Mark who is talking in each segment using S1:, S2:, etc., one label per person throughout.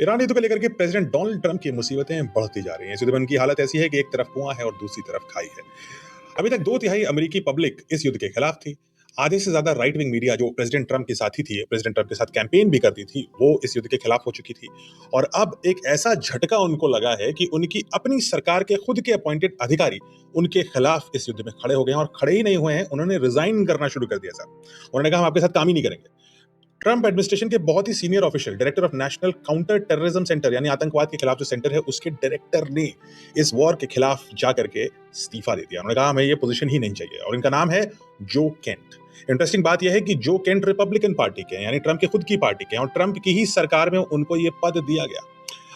S1: Iran युद्ध को लेकर के प्रेसिडेंट डोनाल्ड ट्रंप की मुसीबतें बढ़ती जा रही हैं। इस युद्ध में उनकी हालत ऐसी है कि एक तरफ कुआं है और दूसरी तरफ खाई है। अभी तक 2/3 अमेरिकी पब्लिक इस युद्ध के खिलाफ थी। आधे से ज्यादा राइट विंग मीडिया जो प्रेसिडेंट ट्रंप के साथी थी, प्रेसिडेंट ट्रंप के साथ कैंपेन भी करती थी, वो इस युद्ध के खिलाफ हो चुकी थी। और अब एक ऐसा झटका उनको लगा है कि उनकी अपनी सरकार के खुद के अपॉइंटेड अधिकारी उनके खिलाफ इस युद्ध में खड़े हो गए हैं, और खड़े ही नहीं हुए हैं, उन्होंने रिजाइन करना शुरू कर दिया। सर, उन्होंने कहा हम आपके साथ काम ही नहीं करेंगे। ट्रंप एडमिनिस्ट्रेशन के बहुत ही senior official, director of national counter terrorism centre, यानी आतंकवाद के खिलाफ जो सेंटर है, उसके डायरेक्टर ने इस वॉर के खिलाफ जा करके इस्तीफा दे दिया। उन्होंने कहा हमें ये पोजीशन ही नहीं चाहिए, और इनका नाम है जो केंट। इंटरेस्टिंग बात यह है कि जो केंट रिपब्लिकन पार्टी के हैं, यानी ट्रंप के खुद की पार्टी के हैं, और ट्रंप की ही सरकार में उनको ये पद दिया गया।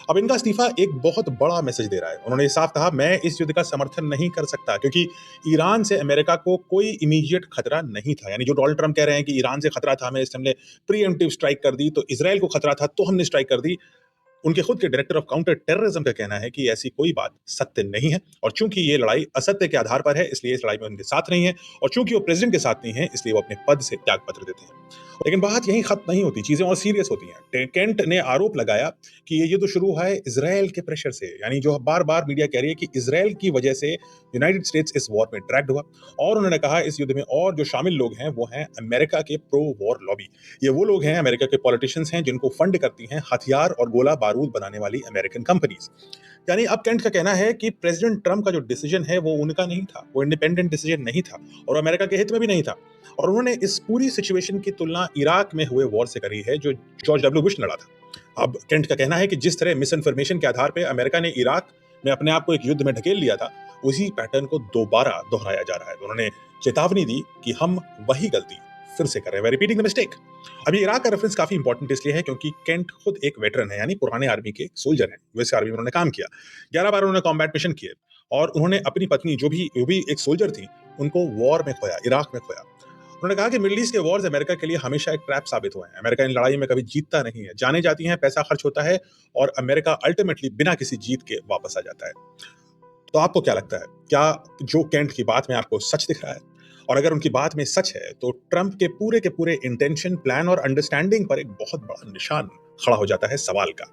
S1: अब इनका इस्तीफा एक बहुत बड़ा मैसेज दे रहा है। उन्होंने साफ कहा मैं इस युद्ध का समर्थन नहीं कर सकता, क्योंकि ईरान से अमेरिका को कोई इमीडिएट खतरा नहीं था। यानी जो डोनाल्ड ट्रंप कह रहे हैं कि ईरान से खतरा था, हमें इस हमने प्रीएम्प्टिव स्ट्राइक कर दी, तो इसराइल को खतरा था तो हमने स्ट्राइक कर दी। उनके खुद के डायरेक्टर ऑफ काउंटर टेररिज्म का कहना है कि ऐसी कोई बात सत्य नहीं है, और चूंकि ये लड़ाई असत्य के आधार पर है, इसलिए इस लड़ाई में उनके साथ नहीं है, और चूंकि वो प्रेसिडेंट के साथ नहीं है, इसलिए वो अपने पद से त्यागपत्र देते हैं। लेकिन बात यहीं खत्म नहीं होती, चीजें और सीरियस होती हैं। केंट ने आरोप लगाया कि ये युद्ध शुरू हुआ है इसराइल के प्रेशर से, यानी जो बार बार मीडिया कह रही है कि इसराइल की वजह से यूनाइटेड स्टेट्स इस वॉर में ड्रैग्ड हुआ। और उन्होंने कहा इस युद्ध में और जो शामिल लोग हैं वो हैं अमेरिका के प्रो वॉर लॉबी। ये वो लोग हैं, अमेरिका के पॉलिटिशियंस हैं, जिनको फंड करती हैं हथियार और गोला बारूद बनाने वाली अमेरिकन कंपनीज। यानी अब केंट का कहना है कि प्रेसिडेंट ट्रंप का जो डिसीजन है वो उनका नहीं था, वो इंडिपेंडेंट डिसीजन नहीं था, और अमेरिका के हित में भी नहीं था। और उन्होंने इस पूरी सिचुएशन की तुलना इराक में हुए वॉर से करी है, जो जॉर्ज डब्ल्यू बुश ने लड़ा था। अब केंट का कहना है कि जिस तरह मिस इन्फॉर्मेशन के आधार पर अमेरिका ने इराक में अपने आप को एक युद्ध में ढकेल लिया था, उसी पैटर्न को दोबारा दोहराया जा रहा है। तो उन्होंने चेतावनी दी कि हम वही गलती फिर से कर रहे हैं, रिपीटिंग द मिस्टेक। अभी इराक का रेफरेंस काफी इंपॉर्टेंट इसलिए है क्योंकि केंट खुद एक वेटरन है, यानी पुराने आर्मी के सोल्जर हैं। यूएस आर्मी में उन्होंने काम किया, 11 बार उन्होंने कॉम्बैट मिशन किए, और उन्होंने अपनी पत्नी जो भी एक सोल्जर थी, उनको वॉर में खोया, इराक में खोया। उन्होंने कहा कि मिडिल ईस्ट के वॉर्स अमेरिका के लिए हमेशा एक ट्रैप साबित हुए हैं। अमेरिका इन लड़ाई में कभी जीतता नहीं है, जाने जाती हैं, पैसा खर्च होता है, और अमेरिका अल्टीमेटली बिना किसी जीत के वापस आ जाता है। तो आपको क्या लगता है, क्या जो केंट की बात में आपको सच दिख रहा है? और अगर उनकी बात में सच है, तो ट्रंप के पूरे इंटेंशन, प्लान और अंडरस्टैंडिंग पर एक बहुत बड़ा निशान खड़ा हो जाता है सवाल का।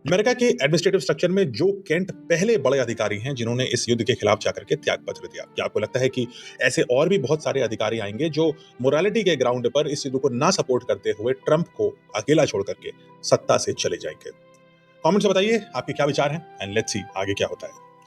S1: अमेरिका के एडमिनिस्ट्रेटिव स्ट्रक्चर में जो केंट पहले बड़े अधिकारी हैं जिन्होंने इस युद्ध के खिलाफ जाकर के त्यागपत्र दिया। क्या आपको लगता है कि ऐसे और भी बहुत सारे अधिकारी आएंगे जो मोरालिटी के ग्राउंड पर इस युद्ध को ना सपोर्ट करते हुए ट्रंप को अकेला छोड़ करके सत्ता से चले जाएंगे? कमेंट्स में बताइए आपके क्या विचार हैं, एंड लेट्स सी आगे क्या होता है।